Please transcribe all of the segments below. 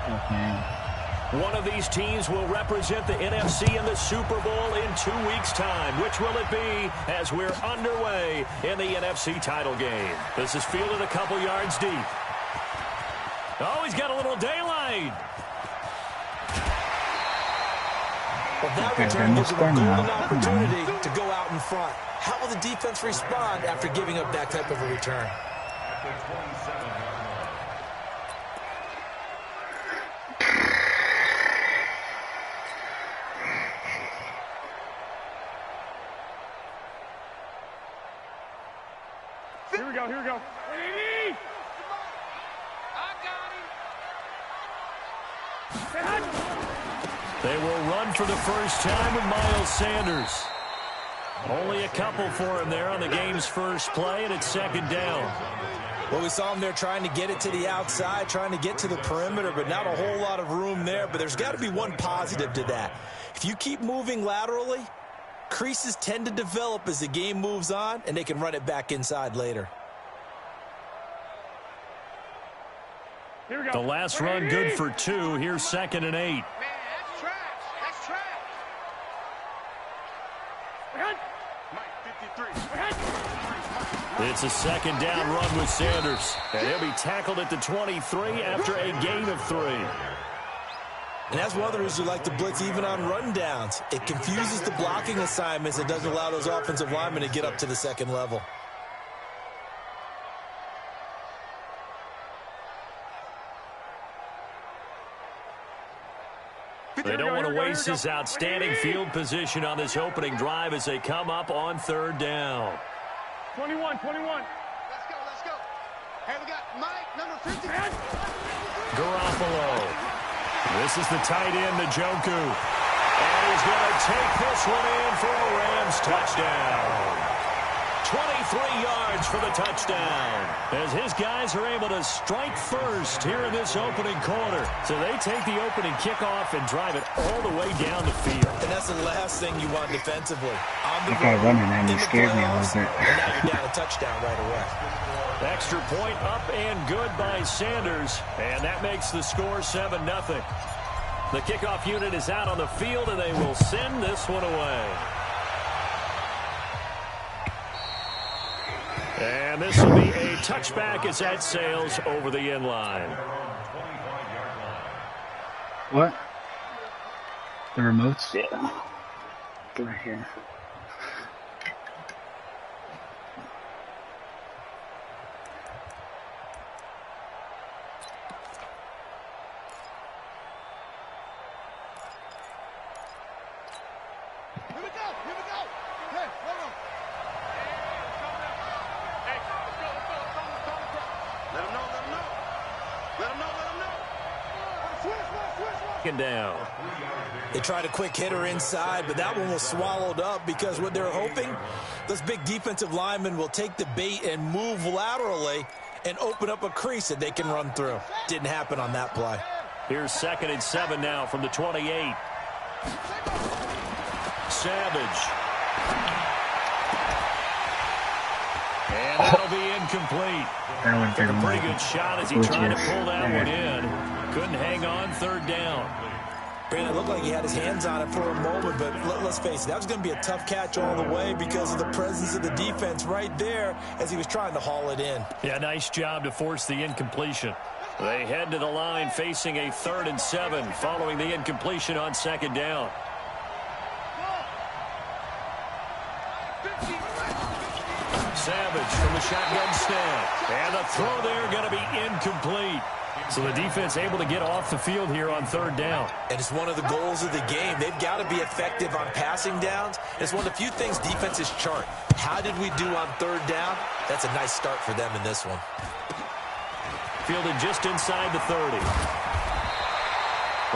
Okay. One of these teams will represent the NFC in the Super Bowl in 2 weeks' time. Which will it be as we're underway in the NFC title game? This is fielded a couple yards deep. Oh, he's got a little daylight. Well, that return gives them a golden opportunity to go out in front. How will the defense respond after giving up that type of a return? Here we go, here we go. They will run for the first time with Miles Sanders. Only a couple for him there on the game's first play, and it's second down. Well, we saw him there trying to get it to the outside, trying to get to the perimeter, but not a whole lot of room there. But there's got to be one positive to that. If you keep moving laterally, creases tend to develop as the game moves on, and they can run it back inside later. Here we go. The last run good for 2. Here's 2nd and 8. Man, that's trash. That's trash. Mike, 53. It's a second down run with Sanders. And he'll be tackled at the 23 after a gain of 3. And that's one of the reasons you like to blitz even on run downs. It confuses the blocking assignments. It doesn't allow those offensive linemen to get up to the second level. They don't want to waste this outstanding field position on this opening drive as they come up on 3rd down. 21. Let's go. Hey, we got Mike, number 50. Garoppolo. This is the tight end, Njoku. And he's going to take this one in for a Rams touchdown. 23 yards for the touchdown. As his guys are able to strike first here in this opening quarter. So they take the opening kickoff and drive it all the way down the field. And that's the last thing you want defensively. That guy running, man, he scares me a little bit. And now you're down a touchdown right away. Extra point up and good by Sanders. And that makes the score 7-0. The kickoff unit is out on the field, and they will send this one away. And this will be a touchback as that sails over the end line. What? The remotes? Yeah. Go right here. Down. They tried a quick hitter inside, but that one was swallowed up because what they're hoping, those big defensive linemen will take the bait and move laterally and open up a crease that they can run through. Didn't happen on that play. Here's 2nd and 7 now from the 28. Savage. And that'll be incomplete. Took a pretty good shot as he tried to pull that one in. Couldn't hang on 3rd down. Brandon, it looked like he had his hands on it for a moment, but let's face it, that was going to be a tough catch all the way because of the presence of the defense right there as he was trying to haul it in. Yeah, nice job to force the incompletion. They head to the line facing a 3rd and 7 following the incompletion on 2nd down. Savage from the shotgun snap. And the throw there going to be incomplete. So the defense able to get off the field here on 3rd down. And it's one of the goals of the game. They've got to be effective on passing downs. It's one of the few things defenses chart. How did we do on 3rd down? That's a nice start for them in this one. Fielded just inside the 30.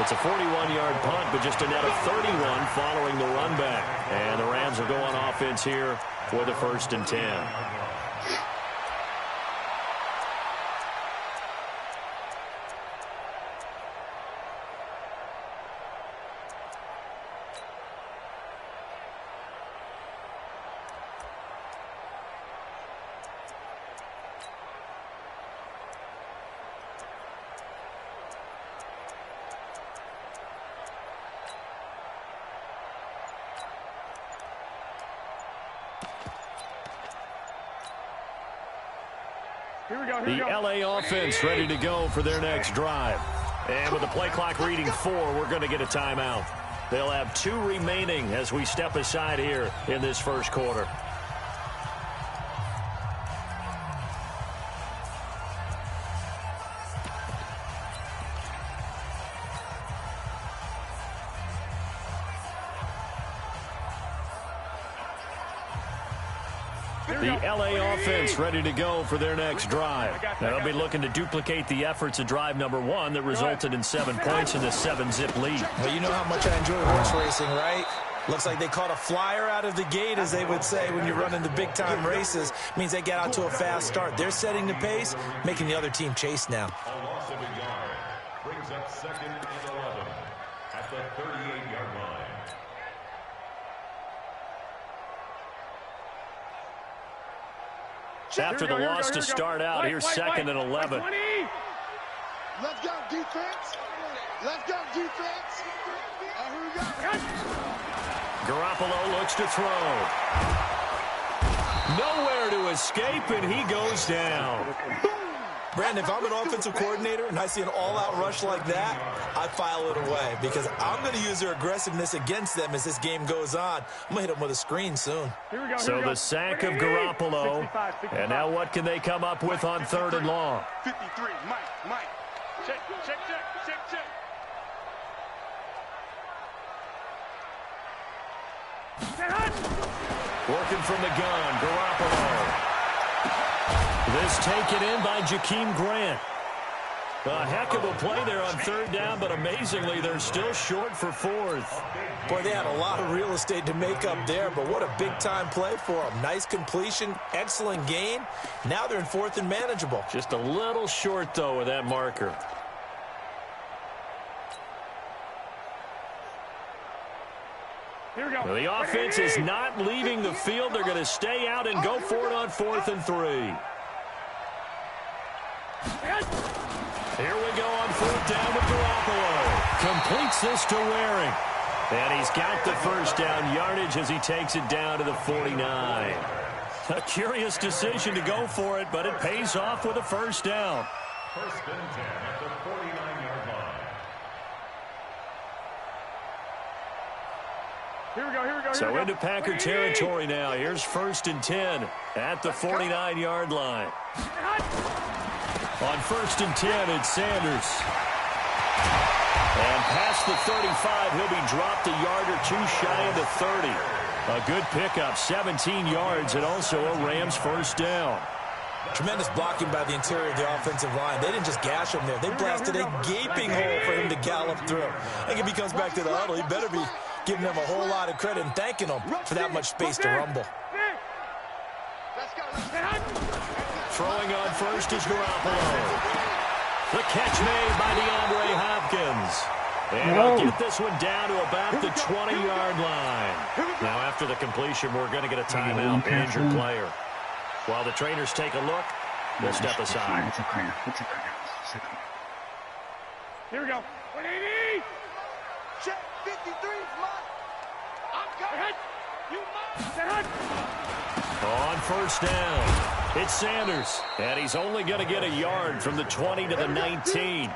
It's a 41-yard punt, but just a net of 31 following the run back. And the Rams will go on offense here for the 1st and 10. The LA offense ready to go for their next drive. And with the play clock reading 4, we're going to get a timeout. They'll have 2 remaining as we step aside here in this first quarter. The LA offense ready to go for their next drive. Now they'll be looking to duplicate the efforts of drive number 1 that resulted in 7 points in the 7-zip lead. Well, you know how much I enjoy horse racing, right? Looks like they caught a flyer out of the gate, as they would say when you're running the big-time races. Means they get out to a fast start. They're setting the pace, making the other team chase now. A loss of a yard brings up 2nd and 11 at the 38-yard line. After the loss to start out, here's 2nd and 11. Let's go, defense. Let's go, defense. Here we go. Garoppolo looks to throw. Nowhere to escape, and he goes down. Brandon, if I'm an offensive coordinator and I see an all-out rush like that, I file it away because I'm going to use their aggressiveness against them as this game goes on. I'm going to hit them with a screen soon. So the sack of Garoppolo, and now what can they come up with on 3rd and long? 53, Mike. Check. Working from the gun, Garoppolo. This taken in by Jakeem Grant. A heck of a play there on 3rd down, but amazingly, they're still short for 4th. Boy, they had a lot of real estate to make up there, but what a big-time play for them. Nice completion, excellent gain. Now they're in 4th and manageable. Just a little short, though, with that marker. Well, the offense is not leaving the field. They're going to stay out and go for it on 4th and 3. Here we go on 4th down with Garoppolo. Completes this to Waring. And he's got the first down yardage as he takes it down to the 49. A curious decision to go for it, but it pays off with a first down. 1st and 10 at the 49-yard line. Here we go. So into Packer territory now. Here's 1st and 10 at the 49-yard line. On 1st and 10, it's Sanders. And past the 35, he'll be dropped a yard or 2 shy of the 30. A good pickup, 17 yards, and also a Rams first down. Tremendous blocking by the interior of the offensive line. They didn't just gash him there. They blasted a gaping hole for him to gallop through. I think if he comes back to the huddle, he better be giving them a whole lot of credit and thanking them for that much space to rumble. Throwing on first is Garoppolo. The catch made by DeAndre Hopkins. And he'll get this one down to about the 20-yard line. Now after the completion, we're going to get a timeout, an injured player. While the trainers take a look, we'll step aside. It's a cramp. Here we go. 180. Check 53. I'm coming. You must. On first down, it's Sanders. And he's only going to get a yard from the 20 to the 19.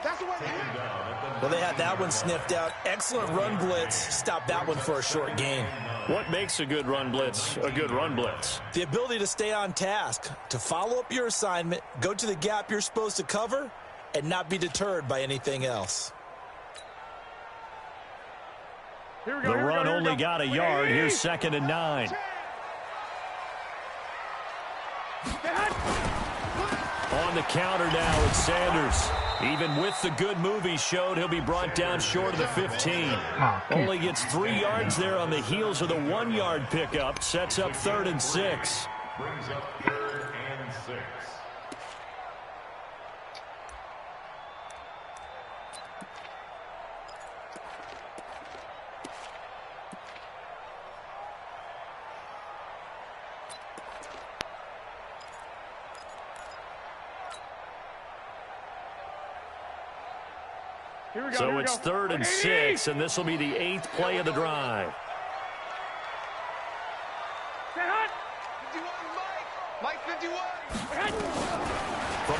Well, they had that one sniffed out. Excellent run blitz. Stopped that one for a short gain. What makes a good run blitz a good run blitz? The ability to stay on task, to follow up your assignment, go to the gap you're supposed to cover, and not be deterred by anything else. The run only got a yard. Here's 2nd and 9. On the counter now, it's Sanders. Even with the good move he showed, he'll be brought down short of the 15. Only gets 3 yards there on the heels of the 1-yard pickup. Sets up 3rd and 6. Brings up 3rd and 6. So it's 3rd and 6, and this will be the 8th play of the drive.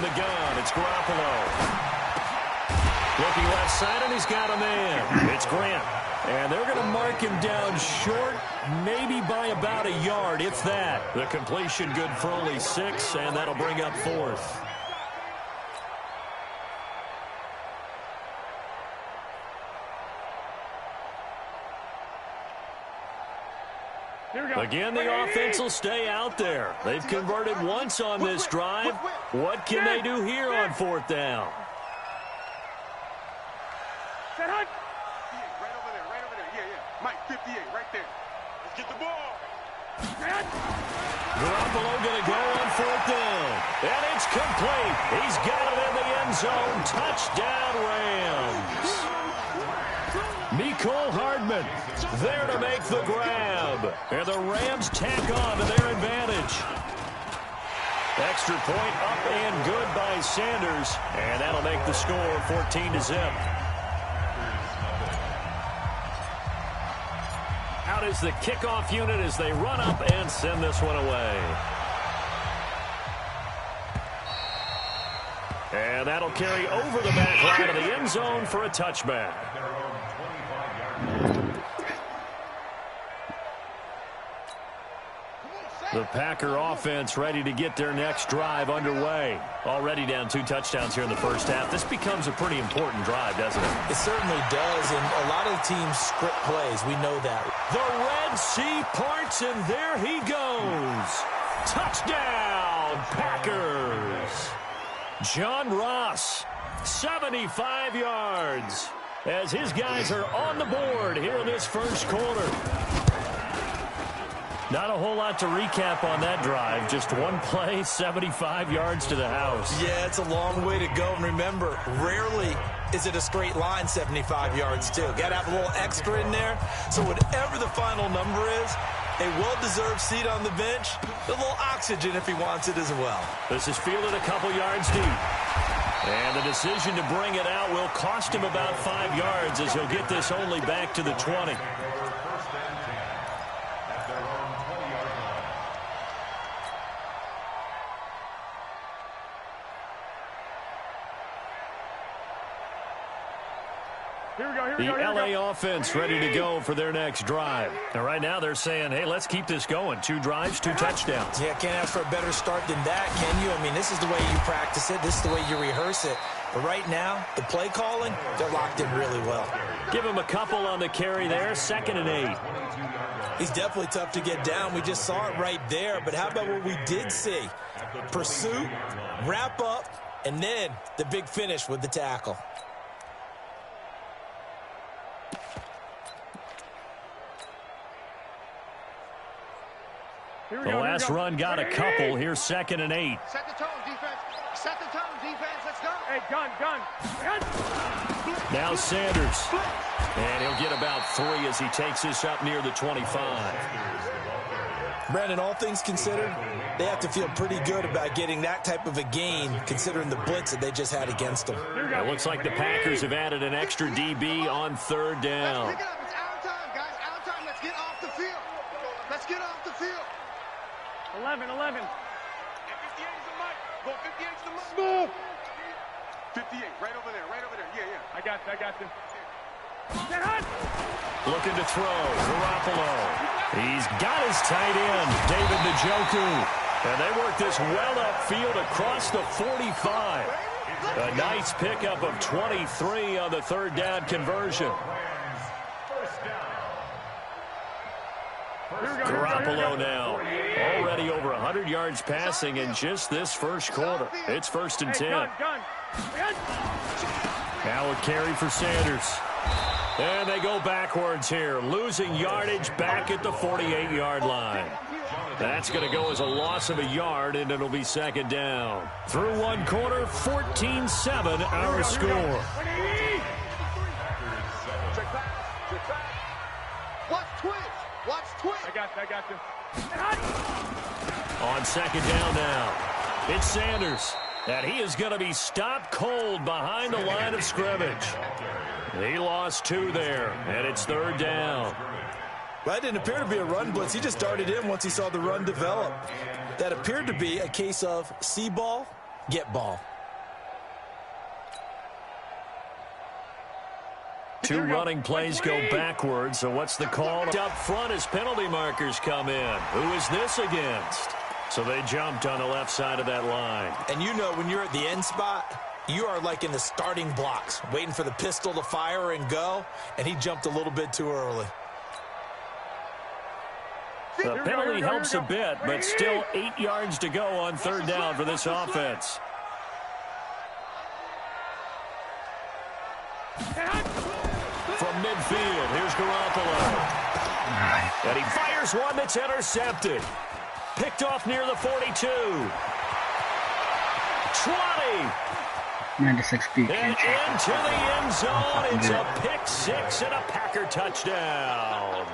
the gun. It's Garoppolo. Looking left side, and he's got a man. It's Grant. And they're going to mark him down short, maybe by about a yard, if that. The completion good for only 6, and that'll bring up 4th. Again, the offense will stay out there. They've converted once on this drive. What can they do here on 4th down? Right over there, right over there. Yeah. Mike, 58, right there. Let's get the ball. Garoppolo going to go on 4th down. And it's complete. He's got it in the end zone. Touchdown, Rams. Mecole Hardman there to make the grab. And the Rams tack on to their advantage. Extra point up and good by Sanders. And that'll make the score 14-0. Out is the kickoff unit as they run up and send this one away. And that'll carry over the back line of the end zone for a touchback. The Packer offense ready to get their next drive underway. Already down 2 touchdowns here in the first half. This becomes a pretty important drive, doesn't it? It certainly does, and a lot of the teams script plays. We know that. The Red Sea parts, and there he goes. Touchdown, Packers. John Ross, 75 yards, as his guys are on the board here in this first quarter. Not a whole lot to recap on that drive. Just one play, 75 yards to the house. Yeah, it's a long way to go. And remember, rarely is it a straight line 75 yards, too. Got to have a little extra in there. So whatever the final number is, a well-deserved seat on the bench, a little oxygen if he wants it as well. This is fielded a couple yards deep. And the decision to bring it out will cost him about 5 yards as he'll get this only back to the 20. The LA offense ready to go for their next drive. And right now they're saying, hey, let's keep this going. 2 drives, 2 touchdowns. Yeah, can't ask for a better start than that, can you? I mean, this is the way you practice it. This is the way you rehearse it. But right now, the play calling, they're locked in really well. Give him a couple on the carry there. 2nd and 8. He's definitely tough to get down. We just saw it right there. But how about what we did see? Pursuit, wrap up, and then the big finish with the tackle. The last run got a couple. Here's 2nd and 8. Set the tone, defense. Set the tone, defense. Let's go. Hey, gun. Now Sanders. And he'll get about 3 as he takes this up near the 25. Brandon, all things considered, they have to feel pretty good about getting that type of a gain, considering the blitz that they just had against them. It looks like the Packers have added an extra DB on 3rd down. Let's pick it up. It's our time, guys. Our time. Let's get off the field. Let's get off the field. 11. 58 is the mic. Go 58 is the mic. Move. 58, right over there. Yeah. I got you. Looking to throw. Garoppolo. He's got his tight end, David Njoku. And they work this well upfield across the 45. A nice pickup of 23 on the 3rd down conversion. Garoppolo now. Already over 100 yards passing in just this first quarter. It's 1st and 10. Now a carry for Sanders. And they go backwards here, losing yardage back at the 48-yard line. That's going to go as a loss of a yard, and it'll be 2nd down. Through 1 quarter, 14-7 our score. Watch twitch. I got you. On 2nd down now, it's Sanders. And he is going to be stopped cold behind the line of scrimmage. He lost 2 there, and it's 3rd down. Well, that didn't appear to be a run blitz. He just darted in once he saw the run develop. That appeared to be a case of see ball, get ball. Two running plays go backwards, so what's the call? Up front as penalty markers come in. Who is this against? So they jumped on the left side of that line. And you know when you're at the end spot, you are like in the starting blocks, waiting for the pistol to fire and go, and he jumped a little bit too early. The penalty helps a bit, but still 8 yards to go on third down for this offense. From midfield, here's Garoppolo. And he fires one that's intercepted. Picked off near the 42. 20. 96 feet. And into the end zone. It's a pick six and a Packer touchdown.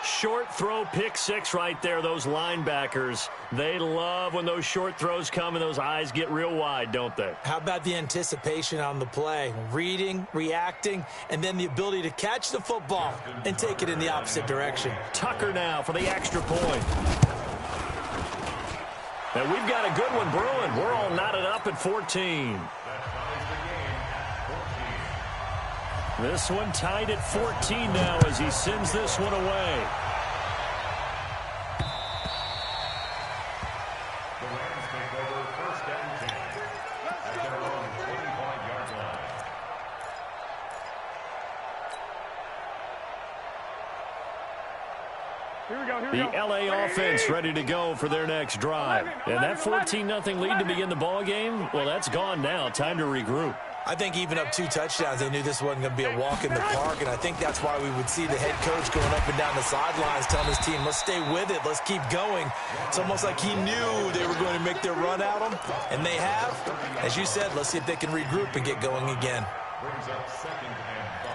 Short throw, pick six right there. Those linebackers, they love when those short throws come and those eyes get real wide, don't they? How about the anticipation on the play? Reading, reacting, and then the ability to catch the football and take it in the opposite direction. Tucker now for the extra point. And we've got a good one brewing. We're all knotted up at 14. This one tied at 14 now as he sends this one away. The Rams take over first and 10 at their own 25-yard line. The LA offense ready to go for their next drive. And that 14-0 lead to begin the ball game, well, that's gone now. Time to regroup. I think even up 2 touchdowns, they knew this wasn't going to be a walk in the park, and I think that's why we would see the head coach going up and down the sidelines telling his team, let's stay with it, let's keep going. It's almost like he knew they were going to make their run at him, and they have. As you said, let's see if they can regroup and get going again. Brings up 2nd and 5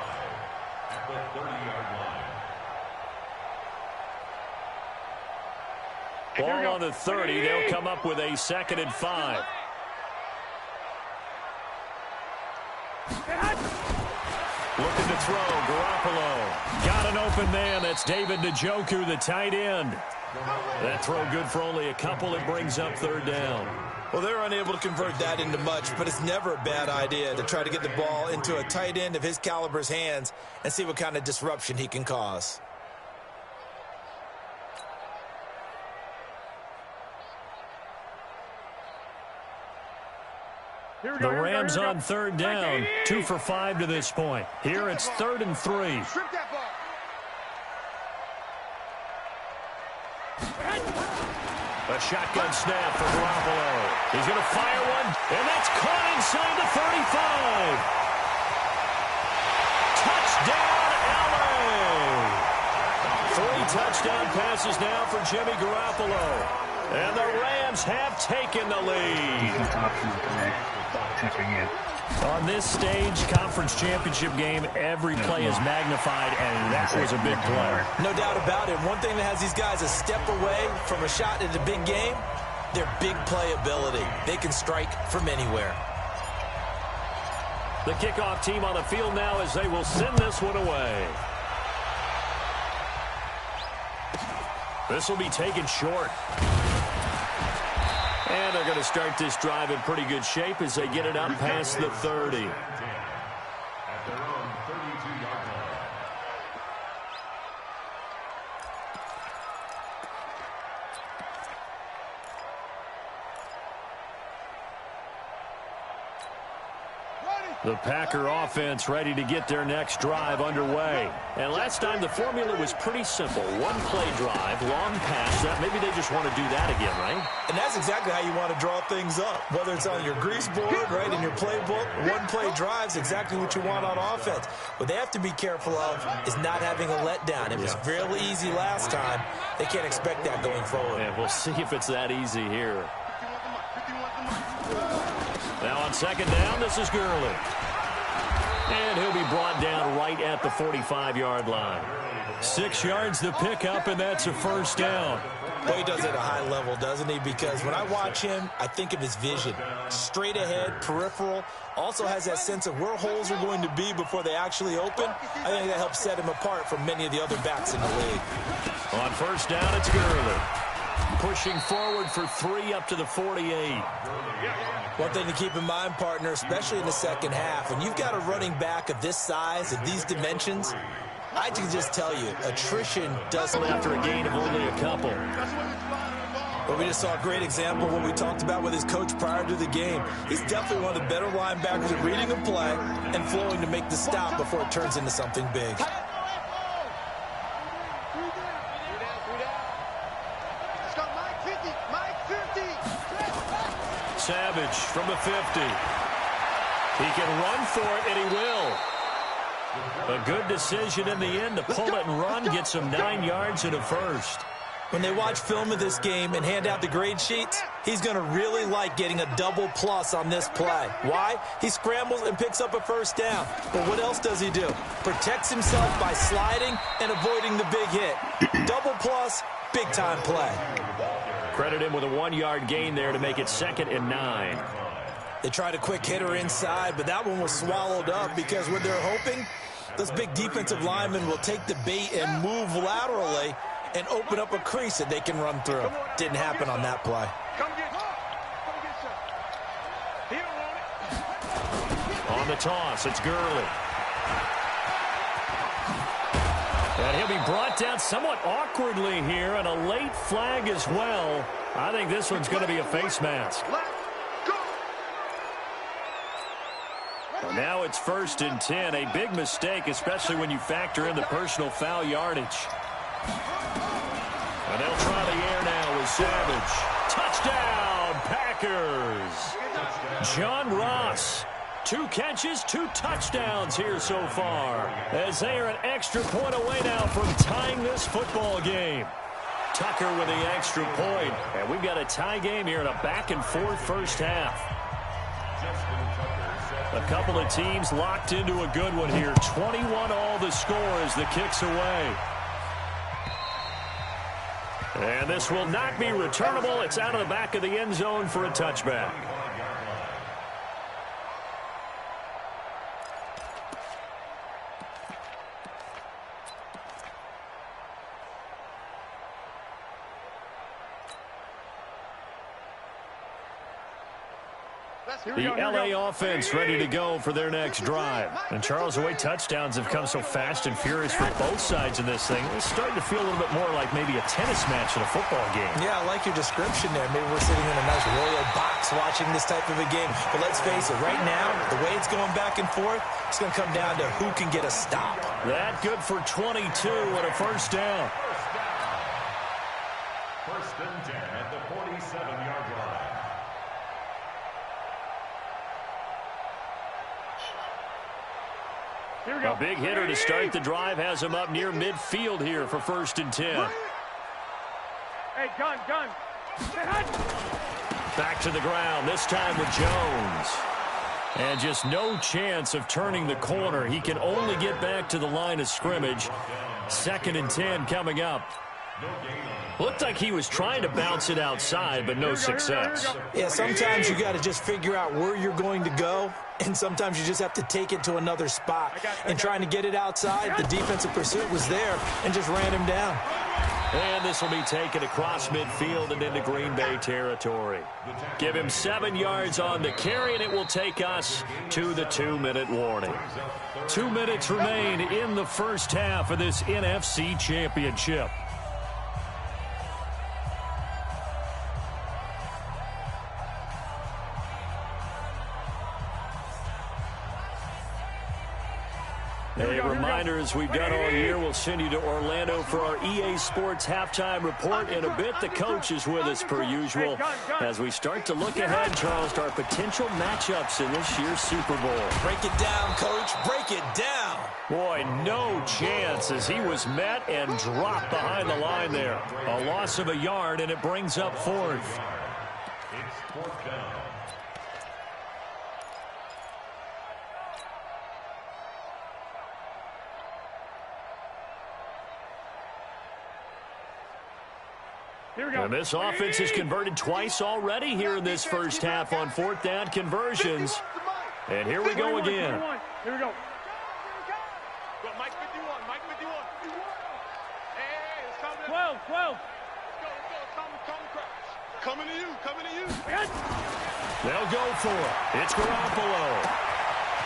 at the 30-yard line. Ball on the 30. They'll come up with a 2nd and 5. Looking to throw, Garoppolo. Got an open man. That's David Njoku, the tight end. That throw good for only a couple. It brings up 3rd down. Well, they're unable to convert that into much, but it's never a bad idea to try to get the ball into a tight end of his caliber's hands and see what kind of disruption he can cause. The Rams on 3rd down, 2 for 5 to this point. Here it's 3rd and 3. A shotgun snap for Garoppolo. He's going to fire one, and that's caught inside the 35. Touchdown, LA! 3 touchdown passes now for Jimmy Garoppolo. And the Rams have taken the lead. On this stage, conference championship game, every play is magnified, and that was a big play. No doubt about it. One thing that has these guys a step away from a shot at a big game, their big play ability. They can strike from anywhere. The kickoff team on the field now as they will send this one away. This will be taken short. And they're going to start this drive in pretty good shape as they get it up past the 30. At their own 32-yard line. The Packer offense ready to get their next drive underway. And last time the formula was pretty simple. One play drive, long pass. Maybe they just want to do that again, right? And that's exactly how you want to draw things up. Whether it's on your grease board, right, in your playbook, one play drive is exactly what you want on offense. What they have to be careful of is not having a letdown. It was really easy last time. They can't expect that going forward. And we'll see if it's that easy here. Now on 2nd down, this is Gurley. And he'll be brought down right at the 45-yard line. 6 yards to pick up, and that's a 1st down. Well, he does it at a high level, doesn't he? Because when I watch him, I think of his vision. Straight ahead, peripheral. Also has that sense of where holes are going to be before they actually open. I think that helps set him apart from many of the other backs in the league. On 1st down, it's Gurley. Pushing forward for 3 up to the 48. One thing to keep in mind, partner, especially in the second half, when you've got a running back of this size, of these dimensions, I can just tell you, attrition doesn't after a gain of only a couple. But we just saw a great example of what we talked about with his coach prior to the game. He's definitely one of the better linebackers at reading a play and flowing to make the stop before it turns into something big. Savage from the 50. He can run for it, and he will. A good decision in the end to pull it and run, gets him 9 yards and a first. When they watch film of this game and hand out the grade sheets, he's going to really like getting a double plus on this play. Why? He scrambles and picks up a first down. But what else does he do? Protects himself by sliding and avoiding the big hit. Double plus, big-time play. Credit him with a 1-yard gain there to make it 2nd and 9. They tried a quick hitter inside, but that one was swallowed up because what they're hoping, those big defensive linemen will take the bait and move laterally and open up a crease that they can run through. Didn't happen on that play. On the toss, it's Gurley. And he'll be brought down somewhat awkwardly here, and a late flag as well. I think this one's going to be a face mask. Well, now it's 1st and 10. A big mistake, especially when you factor in the personal foul yardage. And they'll try the air now with Savage. Touchdown, Packers. John Ross. 2 catches, 2 touchdowns here so far, as they are an extra point away now from tying this football game. Tucker with the extra point, and we've got a tie game here in a back-and-forth first half. A couple of teams locked into a good one here. 21 all the score as the kick's away. And this will not be returnable. It's out of the back of the end zone for a touchback. The LA offense ready to go for their next drive. And Charles, the way touchdowns have come so fast and furious for both sides in this thing, it's starting to feel a little bit more like maybe a tennis match in a football game. Yeah, I like your description there. Maybe we're sitting in a nice royal box watching this type of a game. But let's face it, right now, the way it's going back and forth, it's going to come down to who can get a stop. That good for 22 and a first down. 1st and 10 at the 47-yard line. A big hitter to start the drive has him up near midfield here for 1st and 10. Hey, gun. Back to the ground, this time with Jones. And just no chance of turning the corner. He can only get back to the line of scrimmage. 2nd and 10 coming up. Looked like he was trying to bounce it outside, but no success. Yeah, sometimes you got to just figure out where you're going to go, and sometimes you just have to take it to another spot. And trying to get it outside, the defensive pursuit was there and just ran him down. And this will be taken across midfield and into Green Bay territory. Give him 7 yards on the carry, and it will take us to the 2-minute warning. 2 minutes remain in the first half of this NFC Championship. A reminder, as we've done all year, we'll send you to Orlando for our EA Sports halftime report. In a bit, the coach is with us per usual as we start to look ahead, Charles, to our potential matchups in this year's Super Bowl. Break it down, Coach. Break it down. Boy, no chance as he was met and dropped behind the line there. A loss of a yard, and it brings up 4th. It's 4th down. And this offense has converted twice already here in this first half on 4th down conversions. And here we go again. Here we go. Mike 51. Hey, it's coming. 12. Coming to you, coming to you. They'll go for it. It's Garoppolo.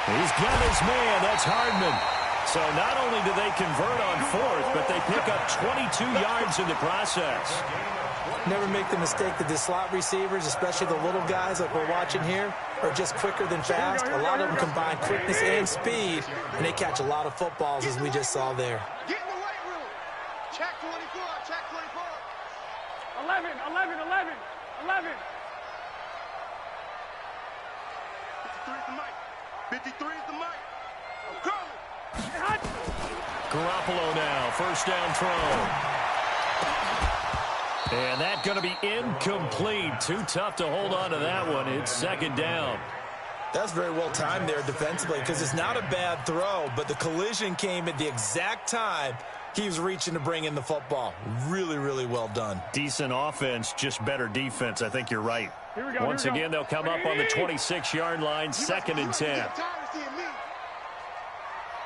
He's got his man. That's Hardman. So not only do they convert on fourth, but they pick up 22 yards in the process. Never make the mistake that the slot receivers, especially the little guys like we're watching here, are just quicker than fast. A lot of them combine quickness and speed, and they catch a lot of footballs, as we just saw there. Get in the weight room. Check 24, check 24. 11, 11, 11, 11. 53 is the mic. 53 is the mic. I'm coming. Garoppolo now, first down throw. And that's going to be incomplete. Too tough to hold on to that one. It's second down. That's very well timed there defensively because it's not a bad throw, but the collision came at the exact time he was reaching to bring in the football. Really, really well done. Decent offense, just better defense. I think you're right. Here we go, Once again, they'll come up on the 26-yard line, second and 10.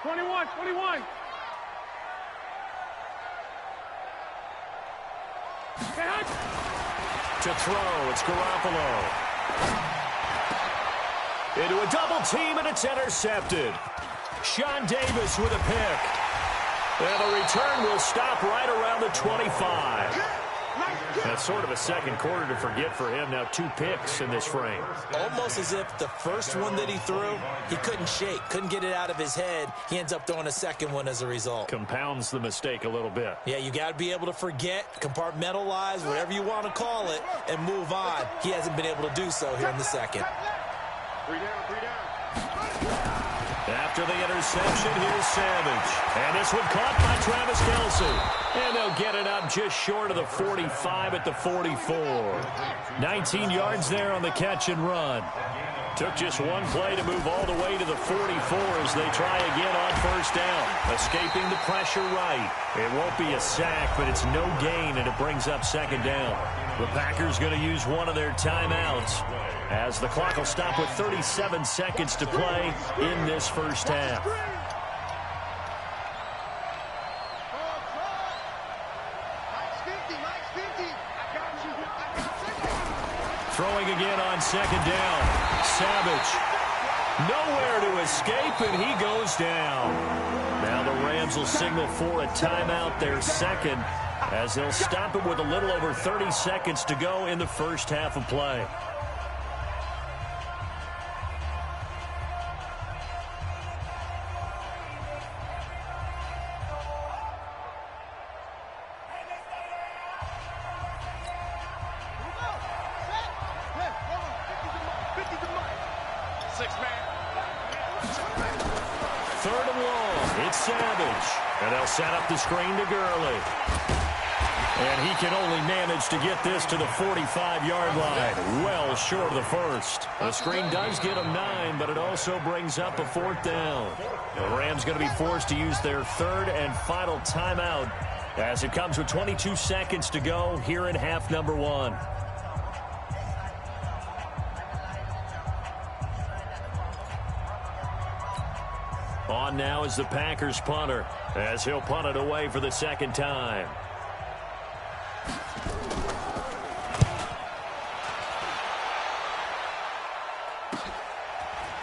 21, 21. To throw, it's Garoppolo. Into a double team, and it's intercepted. Sean Davis with a pick. And the return will stop right around the 25. That's sort of a second quarter to forget for him. Now 2 picks in this frame. Almost as if the first one that he threw, he couldn't shake, couldn't get it out of his head. He ends up throwing a second one as a result. Compounds the mistake a little bit. Yeah, you got to be able to forget, compartmentalize, whatever you want to call it, and move on. He hasn't been able to do so here in the second. 3 down, 3 down. After the interception, here's Savage. And this one caught by Travis Kelce. And they'll get it up just short of the 45 at the 44. 19 yards there on the catch and run. Took just one play to move all the way to the 44 as they try again on first down. Escaping the pressure right. It won't be a sack, but it's no gain, and it brings up second down. The Packers going to use one of their timeouts as the clock will stop with 37 seconds to play in this first half. Throwing again on second down. Savage. Nowhere to escape, and he goes down. Now the Rams will signal for a timeout, their second, as they'll stop it with a little over 30 seconds to go in the first half of play. Third and long. It's Savage. And they'll set up the screen to Gurley. And he can only manage to get this to the 45-yard line. Well short of the first. The screen does get him 9, but it also brings up a fourth down. The Rams going to be forced to use their third and final timeout as it comes with 22 seconds to go here in half number 1. On now is the Packers punter as he'll punt it away for the second time.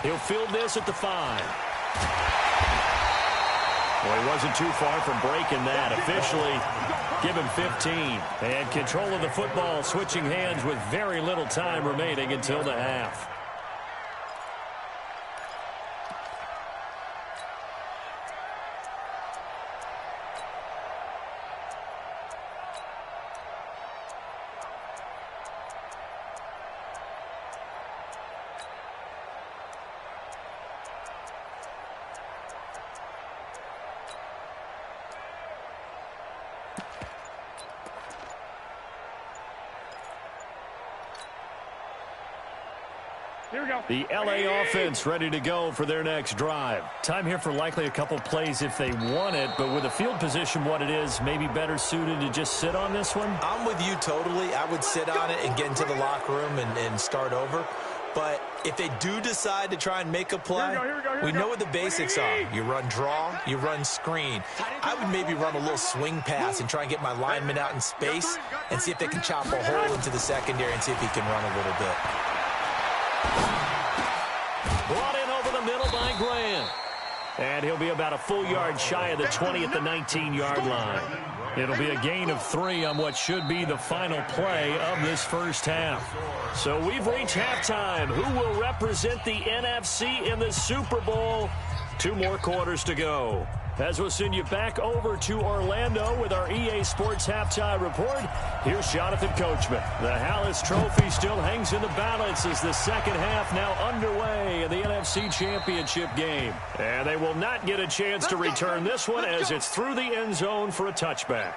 He'll field this at the 5. Well, he wasn't too far from breaking that. Officially, give him 15. And control of the football switching hands with very little time remaining until the half. Here we go. The LA offense ready to go for their next drive. Time here for likely a couple plays if they want it, but with the field position what it is, maybe better suited to just sit on this one? I'm with you totally. I would sit on it and get into the locker room and start over. But if they do decide to try and make a play, we know what the basics are. You run draw, you run screen. I would maybe run a little swing pass and try and get my lineman out in space and see if they can chop a hole into the secondary and see if he can run a little bit. Brought in over the middle by Graham. And he'll be about a full yard shy of the 20 at the 19-yard line. It'll be a gain of 3 on what should be the final play of this first half. So we've reached halftime. Who will represent the NFC in the Super Bowl? 2 more quarters to go. As we'll send you back over to Orlando with our EA Sports Halftime Report, here's Jonathan Coachman. The Hallis Trophy still hangs in the balance as the second half now underway in the NFC Championship game. And they will not get a chance to return this one as it's through the end zone for a touchback.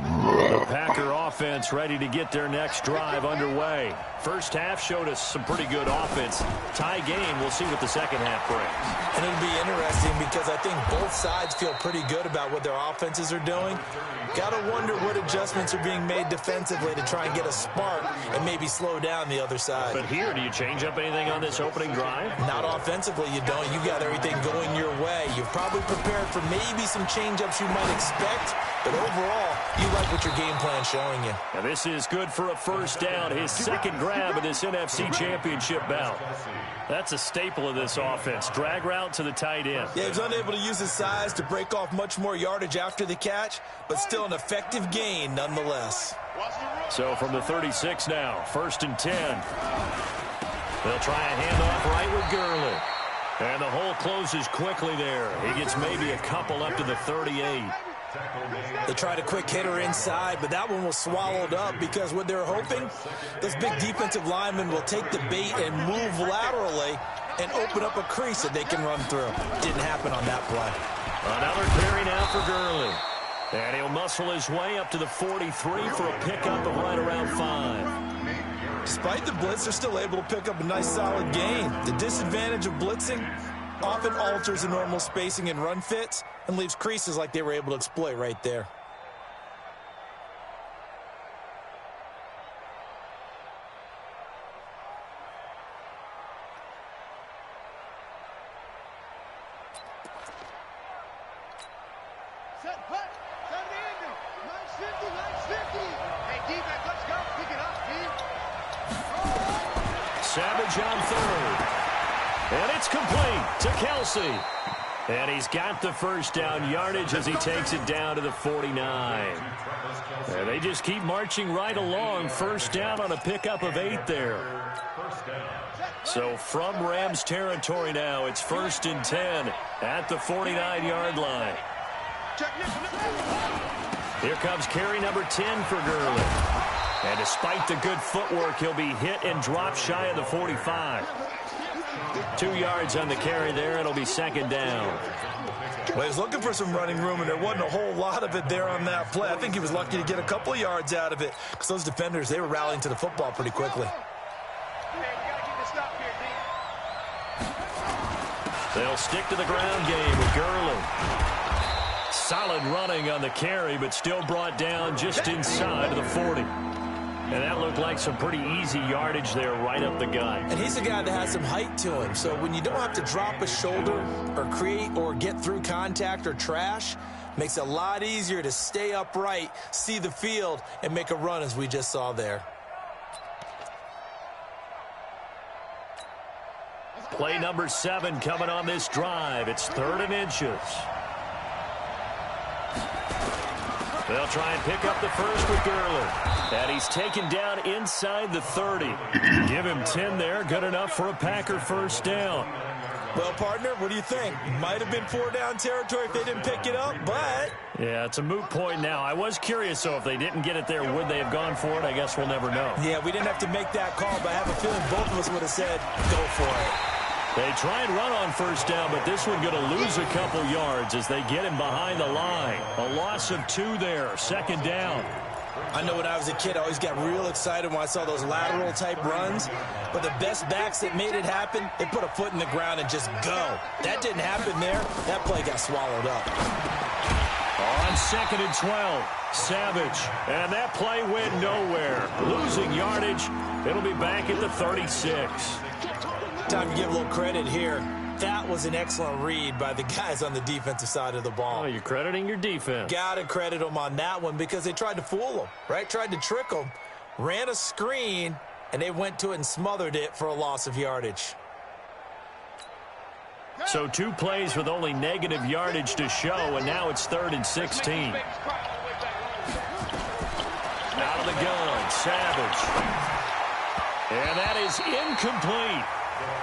The Packer offense ready to get their next drive underway. First half showed us some pretty good offense. Tie game, we'll see what the second half brings. And it'll be interesting because I think both sides feel pretty good about what their offenses are doing. Got to wonder what adjustments are being made defensively to try and get a spark and maybe slow down the other side. But here, do you change up anything on this opening drive? Not offensively, you don't. You got everything going your way. You've probably prepared for maybe some change-ups you might expect, but overall, you like what your game plan's showing you. Now this is good for a first down, his second grab of this NFC Championship bout. That's a staple of this offense. Drag route to the tight end. Yeah, he was unable to use his size to break off much more yardage after the catch, but still an effective gain nonetheless. So from the 36 now, 1st and 10. They'll try a handoff right with Gurley. And the hole closes quickly there. He gets maybe a couple up to the 38. They tried a quick hitter inside, but that one was swallowed up because what they're hoping, those big defensive linemen will take the bait and move laterally and open up a crease that they can run through. Didn't happen on that play. Another carry now for Gurley. And he'll muscle his way up to the 43 for a pickup of right around 5. Despite the blitz, they're still able to pick up a nice solid gain. The disadvantage of blitzing often alters the normal spacing and run fits and leaves creases like they were able to exploit right there. Set, put, set it in. Nice 50, nice 50. Hey, defense, let's go. Pick it up, Steve. Savage on third. And it's complete to Kelsey. And he's got the first down yardage as he takes it down to the 49. And they just keep marching right along. First down on a pickup of 8 there. So from Rams territory now, it's 1st and 10 at the 49-yard line. Here comes carry number 10 for Gurley. And despite the good footwork, he'll be hit and dropped shy of the 45. 2 yards on the carry there. It'll be 2nd down. Well, he was looking for some running room, and there wasn't a whole lot of it there on that play. I think he was lucky to get a couple of yards out of it because those defenders, they were rallying to the football pretty quickly. They'll stick to the ground game with Gurley. Solid running on the carry, but still brought down just inside of the 40. And that looked like some pretty easy yardage there right up the gut. And he's a guy that has some height to him. So when you don't have to drop a shoulder or create or get through contact or trash, makes it a lot easier to stay upright, see the field, and make a run as we just saw there. Play number 7 coming on this drive. It's 3rd and inches. They'll try and pick up the first with Gurley. And he's taken down inside the 30. Give him 10 there. Good enough for a Packer first down. Well, partner, what do you think? Might have been 4-down territory if they didn't pick it up, but... Yeah, it's a moot point now. I was curious, so if they didn't get it there, would they have gone for it? I guess we'll never know. Yeah, we didn't have to make that call, but I have a feeling both of us would have said, go for it. They try and run on first down, but this one going to lose a couple yards as they get him behind the line. A loss of 2 there, 2nd down. I know when I was a kid, I always got real excited when I saw those lateral-type runs. But the best backs that made it happen, they put a foot in the ground and just go. That didn't happen there. That play got swallowed up. On 2nd and 12, Savage. And that play went nowhere. Losing yardage. It'll be back at the 36. Time to give a little credit here. That was an excellent read by the guys on the defensive side of the ball. Oh, you're crediting your defense. Got to credit them on that one because they tried to fool them, right? Tried to trick them. Ran a screen, and they went to it and smothered it for a loss of yardage. So 2 plays with only negative yardage to show, and now it's 3rd and 16. Out of the gun, Savage. And that is incomplete.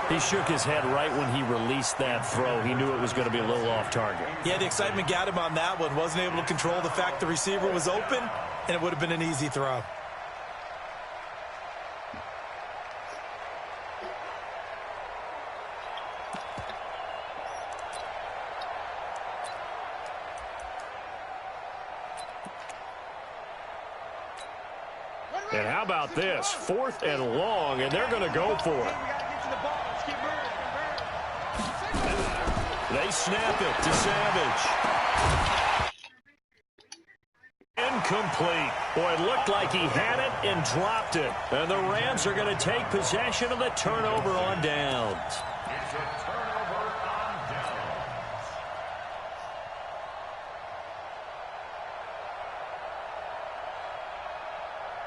He shook his head right when he released that throw. He knew it was going to be a little off target. Yeah, the excitement got him on that one. Wasn't able to control the fact the receiver was open, and it would have been an easy throw. And how about this? 4th and long, and they're going to go for it. They snap it to Savage. Incomplete. Boy, it looked like he had it and dropped it. And the Rams are going to take possession of the turnover on downs. It's a turnover on downs.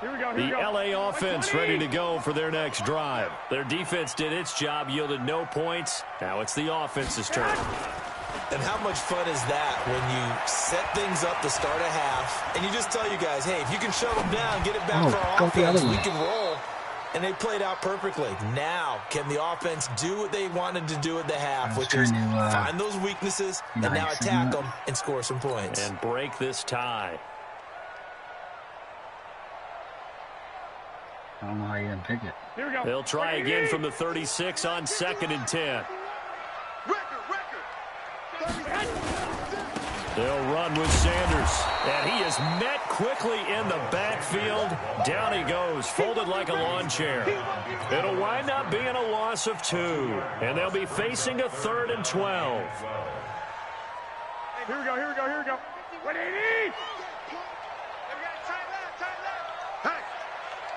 Here we go. The LA offense ready to go for their next drive. Their defense did its job, yielded no points. Now it's the offense's turn. And how much fun is that when you set things up to start a half, and you just tell you guys, hey, if you can shut them down, get it back for our offense, we can roll. And they played out perfectly. Now, can the offense do what they wanted to do at the half, which is find those weaknesses and now attack them and score some points. And break this tie. I don't know how you didn't pick it. Here we go. They'll try again from the 36 on 2nd and 10. They'll run with Sanders. And he is met quickly in the backfield. Down he goes, folded like a lawn chair. It'll wind up being a loss of 2. And they'll be facing a 3rd and 12. Here we go. Here we go. Here we go. 180.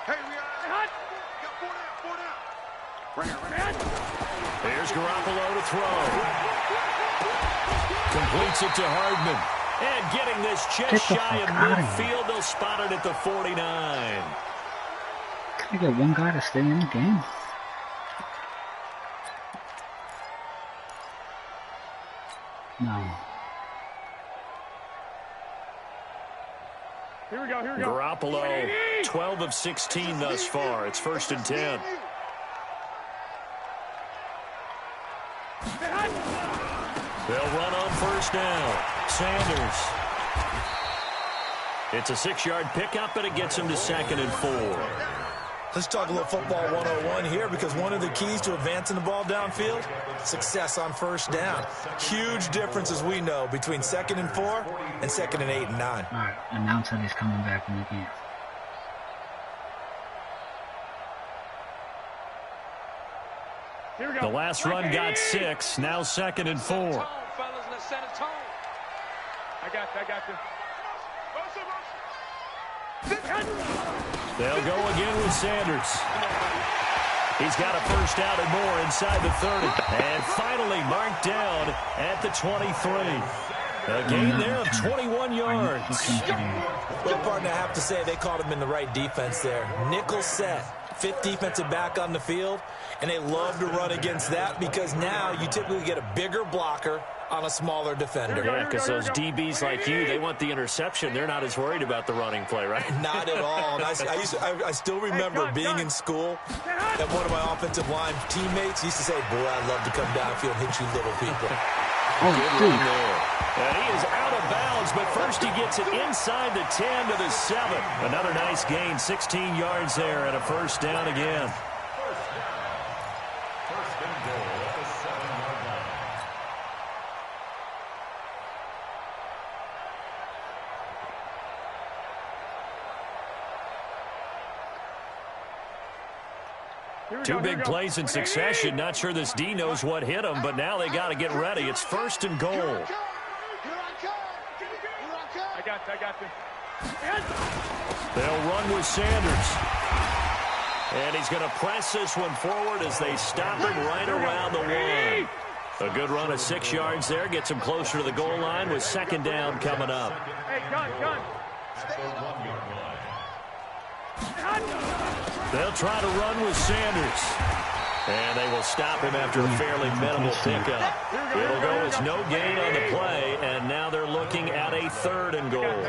Hey, we got 4 down. Here's Garoppolo to throw. Completes it to Hardman. And getting this just shy of midfield, they'll spot it at the 49. Can I get one guy to stay in the game? No. Here we go. Here we go. Garoppolo, 12 of 16 thus far. It's 1st and 10. They'll run on 1st down. Sanders. It's a 6-yard pickup, and it gets him to 2nd and 4. Let's talk a little football 101 here, because one of the keys to advancing the ball downfield, success on 1st down. Huge difference, as we know, between 2nd and 4 and 2nd and 8 and 9. All right, announce that he's coming back in the game. Here we go. The last run got 6. Now 2nd and 4. I got you. I got you. They'll go again with Sanders. He's got a 1st down and more inside the 30. And finally marked down at the 23. A gain there of 21 yards. Well, partner, I have to say they caught him in the right defense there. Nickel set. 5th defensive back on the field, and they love to run against that because now you typically get a bigger blocker on a smaller defender. Yeah, because those DBs like you, they want the interception. They're not as worried about the running play, right? Not at all. And I still remember being in school, and one of my offensive line teammates used to say, boy, I'd love to come downfield and hit you little people. Good run there. And he is out of bounds, but first he gets it inside the 10 to the 7. Another nice gain, 16 yards there, and a 1st down again. First and goal at the 7-yard line. Two big plays in succession. Not sure this D knows what hit him, but now they got to get ready. It's 1st and goal. got you. They'll run with Sanders. And he's going to press this one forward as they stop him right around the one. A good run of 6 yards there. Gets him closer to the goal line with second down coming up. Hey, gun. They'll try to run with Sanders. And they will stop him after a fairly minimal pickup. It'll go as no gain on the play, and now they're looking at a 3rd and goal.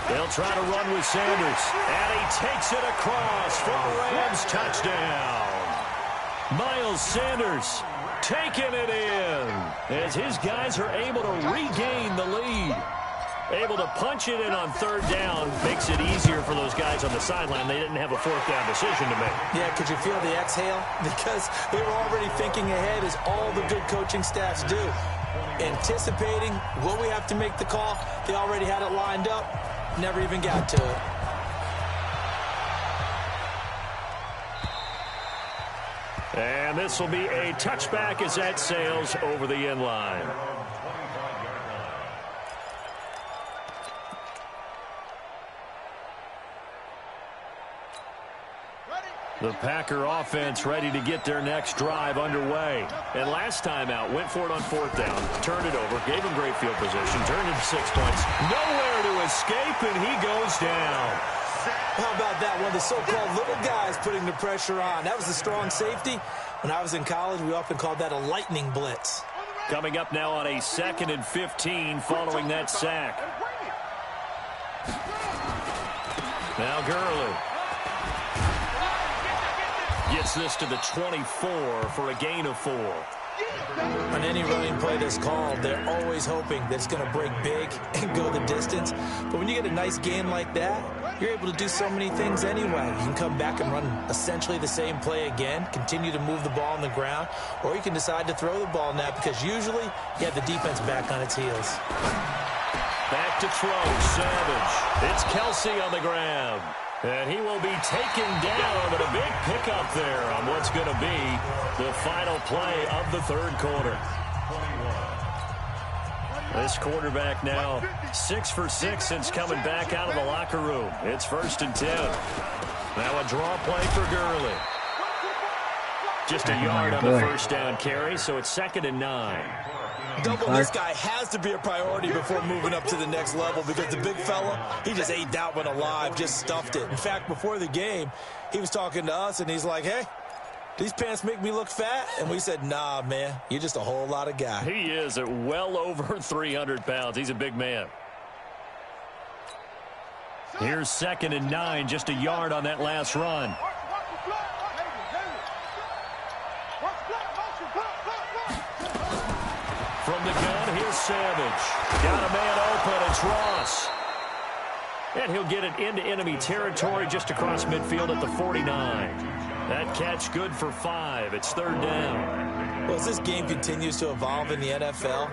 They'll try to run with Sanders, and he takes it across for a Rams touchdown. Miles Sanders taking it in as his guys are able to regain the lead. Able to punch it in on 3rd down. Makes it easier for those guys on the sideline. They didn't have a 4th down decision to make. Yeah, could you feel the exhale? Because they were already thinking ahead, as all the good coaching staffs do. Anticipating, will we have to make the call? They already had it lined up. Never even got to it. And this will be a touchback as that sails over the end line. The Packer offense ready to get their next drive underway. And last time out, went for it on 4th down, turned it over, gave him great field position, turned it 6 points. Nowhere to escape, and he goes down. How about that? One of the so-called little guys putting the pressure on. That was a strong safety. When I was in college, we often called that a lightning blitz. Coming up now on a 2nd and 15 following that sack. Now Gurley. Gets this to the 24 for a gain of 4. On any running play that's called, they're always hoping that it's going to break big and go the distance. But when you get a nice gain like that, you're able to do so many things anyway. You can come back and run essentially the same play again, continue to move the ball on the ground, or you can decide to throw the ball now because usually you have the defense back on its heels. Back to throw, Savage. It's Kelsey on the ground. And he will be taken down, but a big pickup there on what's going to be the final play of the 3rd quarter. This quarterback now 6 for 6 since coming back out of the locker room. It's 1st and 10. Now a draw play for Gurley. Just a yard on the 1st down carry, so it's 2nd and 9. Double this guy has to be a priority before moving up to the next level because the big fella, he just ate that one alive, just stuffed it. In fact, before the game, he was talking to us, and he's like, hey, these pants make me look fat? And we said, nah, man, you're just a whole lot of guy. He is at well over 300 pounds. He's a big man. Here's 2nd and 9, just a yard on that last run. From the gun, here's Savage. Got a man open, it's Ross. And he'll get it into enemy territory just across midfield at the 49. That catch good for 5. It's 3rd down. Well, as this game continues to evolve in the NFL,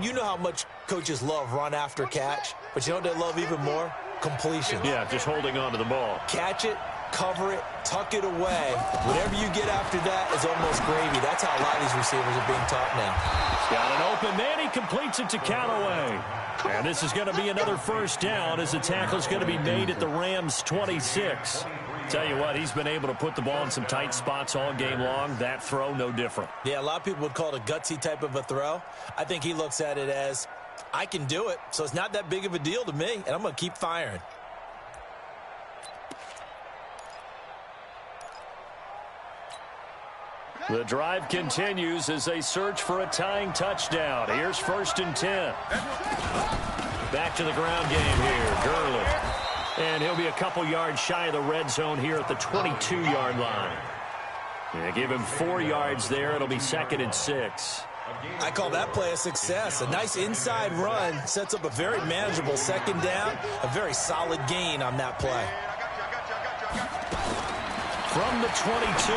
you know how much coaches love run after catch, but you know what they love even more? Completion. Yeah, just holding on to the ball. Catch it, cover it, tuck it away. Whatever you get after that is almost gravy. That's how a lot of these receivers are being taught now. Got an open man. He completes it to Callaway. And this is going to be another 1st down as the tackle's going to be made at the Rams' 26. Tell you what, he's been able to put the ball in some tight spots all game long. That throw, no different. Yeah, a lot of people would call it a gutsy type of a throw. I think he looks at it as, I can do it, so it's not that big of a deal to me, and I'm going to keep firing. The drive continues as they search for a tying touchdown. Here's 1st and 10. Back to the ground game here. Gurley. And he'll be a couple yards shy of the red zone here at the 22-yard line. Yeah, give him 4 yards there. It'll be 2nd and 6. I call that play a success. A nice inside run sets up a very manageable 2nd down. A very solid gain on that play. From the 22,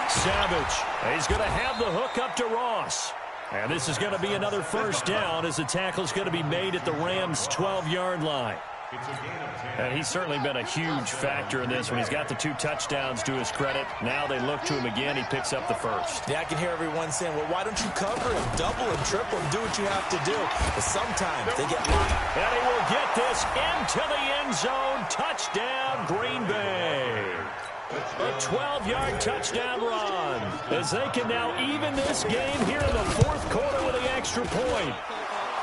Savage. He's going to have the hook up to Ross. And this is going to be another 1st down as the tackle's going to be made at the Rams' 12-yard line. It's a gain of 10. And he's certainly been a huge factor in this one. He's got the 2 touchdowns to his credit. Now they look to him again. He picks up the first. Yeah, I can hear everyone saying, well, why don't you cover him, double him, triple him, do what you have to do. But sometimes they get locked. And he will get this into the end zone. Touchdown, Green Bay. A 12-yard touchdown run as they can now even this game here in the fourth quarter with the extra point.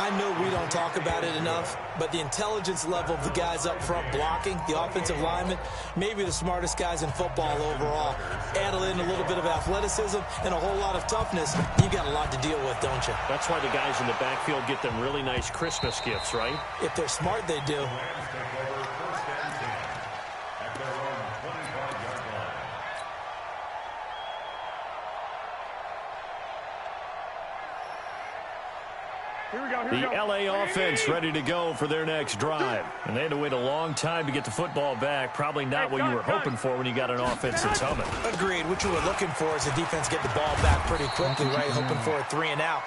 I know we don't talk about it enough, but the intelligence level of the guys up front blocking, the offensive linemen, maybe the smartest guys in football overall. Add in a little bit of athleticism and a whole lot of toughness, you got a lot to deal with, don't you? That's why the guys in the backfield get them really nice Christmas gifts, right? If they're smart, they do. The LA offense ready to go for their next drive. And they had to wait a long time to get the football back. Probably not what you were hoping for when you got an offense that's humming. Agreed. What you were looking for is the defense get the ball back pretty quickly, right? Hoping for a 3 and out.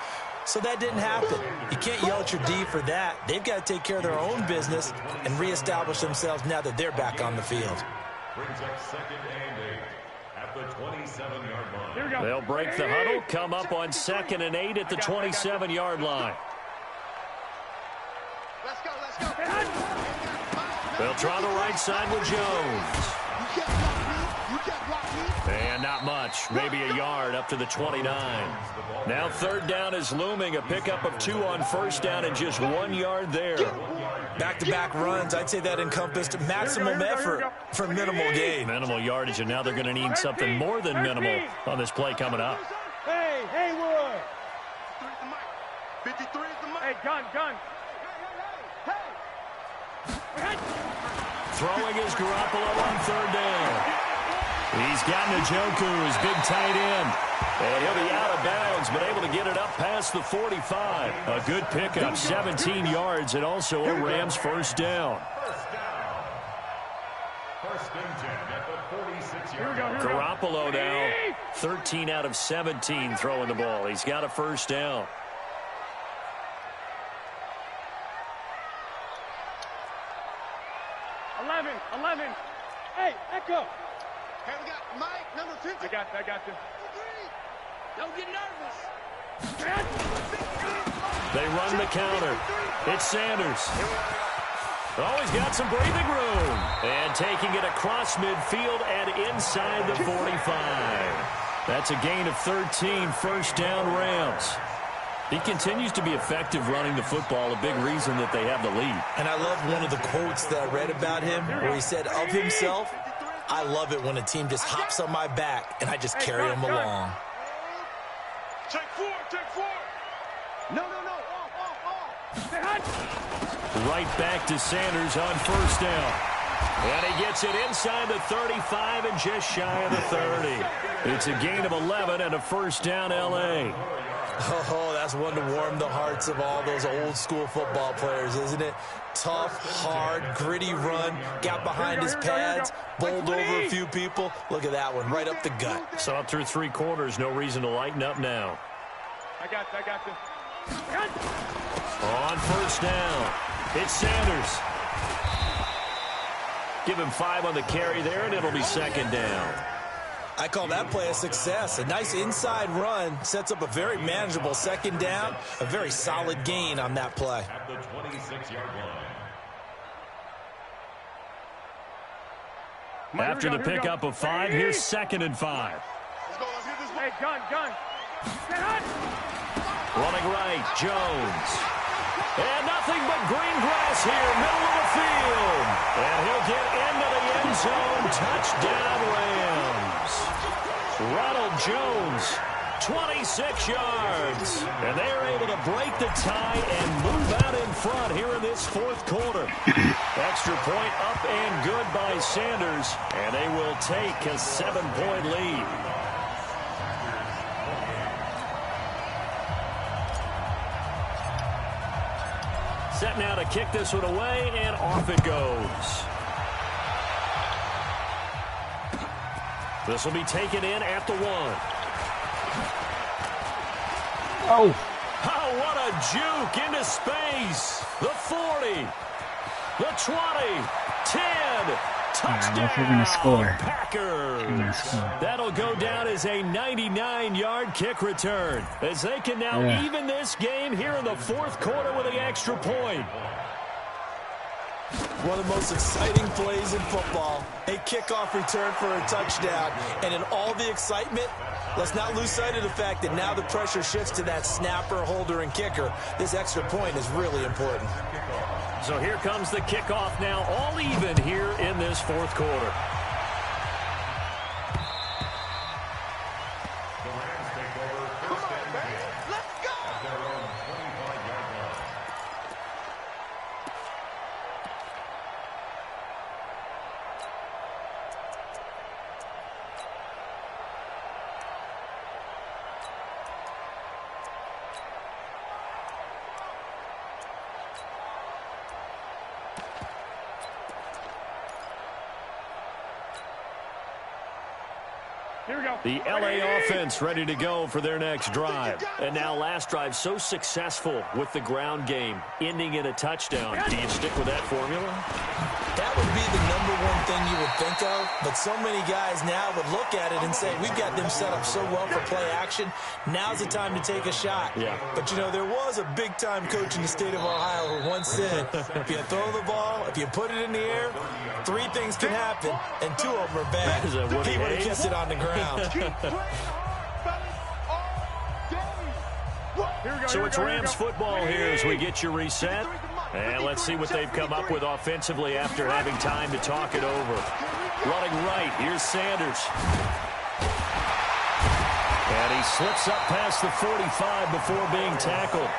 So that didn't happen. You can't yell at your D for that. They've got to take care of their own business and reestablish themselves now that they're back on the field. Brings up 2nd and 8 at the 27-yard line. They'll break the huddle, come up on 2nd and 8 at the 27-yard line. Let's go. They'll try the right side with Jones. You can't block me. And not much, maybe a yard up to the 29. Now 3rd down is looming, a pickup of 2 on 1st down and just 1 yard there. Back-to-back runs, I'd say that encompassed maximum effort for minimal gain. Minimal yardage, and now they're going to need something more than minimal on this play coming up. Hey, Haywood. 53 is the mic. Hey, gun. Throwing is Garoppolo on 3rd down. He's got Njoku, his big tight end. And he'll be out of bounds, but able to get it up past the 45. A good pickup, 17 yards, and also a Rams first down. First and 10 at the 46-yard line. Garoppolo now, 13 out of 17 throwing the ball. He's got a first down. Hey, Echo. Hey, we got Mike, number 50. I got you. Don't get nervous. They run the counter. It's Sanders. Oh, he's got some breathing room. And taking it across midfield and inside the 45. That's a gain of 13, first down Rams. He continues to be effective running the football, a big reason that they have the lead. And I love one of the quotes that I read about him where he said of himself, I love it when a team just hops on my back and I just carry them along. Check 4. No. Off. Right back to Sanders on first down. And he gets it inside the 35 and just shy of the 30. It's a gain of 11 and a first down L.A. Oh, that's one to warm the hearts of all those old school football players, isn't it? Tough, hard, gritty run, got behind his pads, bowled over a few people. Look at that one, right up the gut. Saw it through 3 quarters, no reason to lighten up now. I got you. On first down, it's Sanders. Give him 5 on the carry there, and it'll be second down. I call that play a success. A nice inside run sets up a very manageable second down. A very solid gain on that play. At the 26-yard line. After the pickup of 5, here's second and 5. Let's get this one. Hey, gun. Running right, Jones. And nothing but green grass here, middle of the field. And he'll get into the end zone. Touchdown, Rams. Ronald Jones, 26 yards. And they are able to break the tie and move out in front here in this fourth quarter. Extra point up and good by Sanders. And they will take a 7-point lead. Set now to kick this one away, and off it goes. This will be taken in at the 1. Oh. Oh, what a juke into space. The 40. The 20, 10, touchdown, well, if you're gonna score, Packers. you're gonna score. That'll go down as a 99-yard kick return, as they can now even this game here in the fourth quarter with an extra point. One of the most exciting plays in football, a kickoff return for a touchdown. And in all the excitement, let's not lose sight of the fact that now the pressure shifts to that snapper, holder, and kicker. This extra point is really important. So here comes the kickoff now, all even here in this fourth quarter. The LA offense ready to go for their next drive. And now last drive so successful with the ground game, ending in a touchdown. Do you stick with that formula? That would be the number one thing you would think of, but so many guys now would look at it and say, we've got them set up so well for play action, now's the time to take a shot. Yeah. But, you know, there was a big-time coach in the state of Ohio who once said, if you throw the ball, if you put it in the air, 3 things can happen, and 2 of them are bad. He would have kept it on the ground. So it's Rams football here as we get you reset. And let's see what they've come up with offensively after having time to talk it over. Running right, here's Sanders. And he slips up past the 45 before being tackled.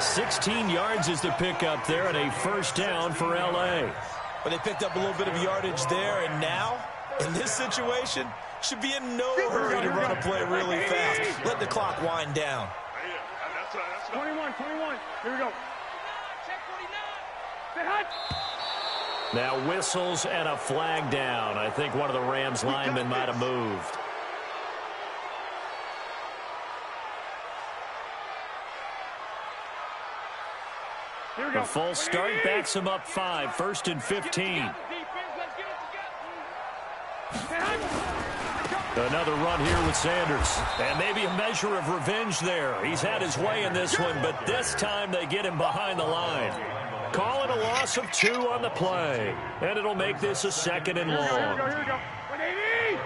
16 yards is the pickup there, and a first down for L.A. But they picked up a little bit of yardage there, and now, in this situation, should be in no hurry to run a play really fast. Let the clock wind down. 21. Here we go. Now whistles and a flag down. I think one of the Rams linemen might have moved. The full start backs him up 5, 1st and 15. Another run here with Sanders. And maybe a measure of revenge there. He's had his way in this one, but this time they get him behind the line. Call it a loss of 2 on the play. And it'll make this a 2nd and long. Here we go. 180.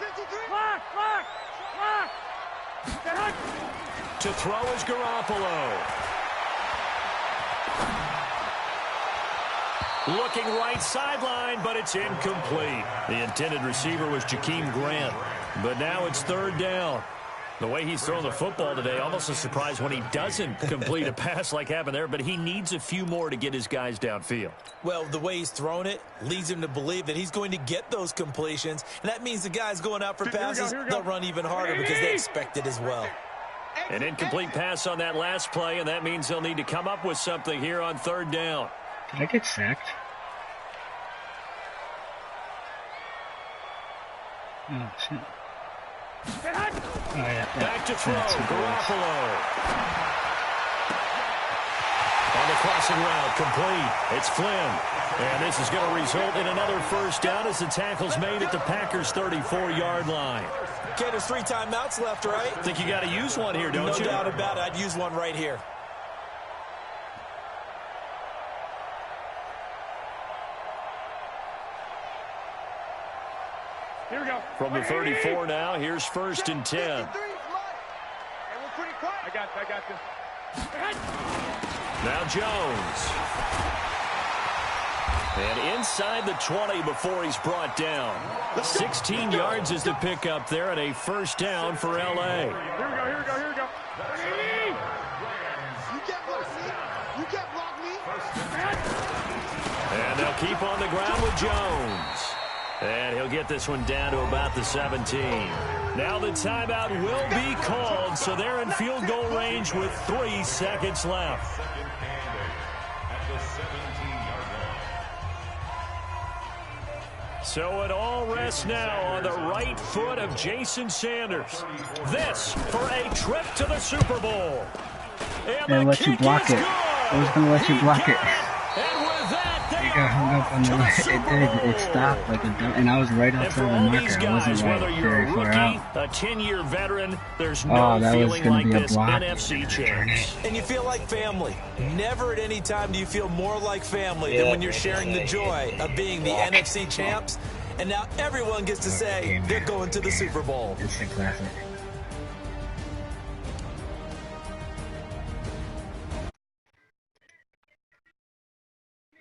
53. Clock. To throw is Garoppolo. Looking right sideline, but it's incomplete. The intended receiver was Jakeem Grant. But now it's 3rd down. The way he's thrown the football today, almost a surprise when he doesn't complete a pass like happened there, but he needs a few more to get his guys downfield. Well, the way he's thrown it leads him to believe that he's going to get those completions, and that means the guys going out for passes, they'll run even harder because they expect it as well. An incomplete pass on that last play, and that means they'll need to come up with something here on 3rd down. Did I get sacked? Oh, shit. Oh, yeah. Back to throw, Garoppolo. On the crossing route, complete. It's Flynn. And this is going to result in another first down as the tackle's made at the Packers' 34-yard line. Okay, there's 3 timeouts left, right? Think you got to use one here, don't you? No doubt about it. I'd use one right here. Here we go. From the 34 now, here's 1st and 10. I got this. Now Jones. And inside the 20 before he's brought down. 16 yards is the pickup there, and a first down for L.A. Here we go. You can't block me. And they'll keep on the ground with Jones. And he'll get this one down to about the 17. Now the timeout will be called, so they're in field goal range with 3 seconds left. So it all rests now on the right foot of Jason Sanders. This for a trip to the Super Bowl. They let you block it. I was going to let you block it. And with that, they I got hung up on the it stopped like a dumb, and I was right and for outside the all marker. these I guys, wasn't whether like you're very a far rookie, out. a 10-year veteran, there's Oh, no that was feeling gonna like be a this block. NFC champs. And you feel like family. Never at any time do you feel more like family than when you're sharing the joy of being the NFC champs. And now everyone gets to say they're going to the Super Bowl. It's a classic.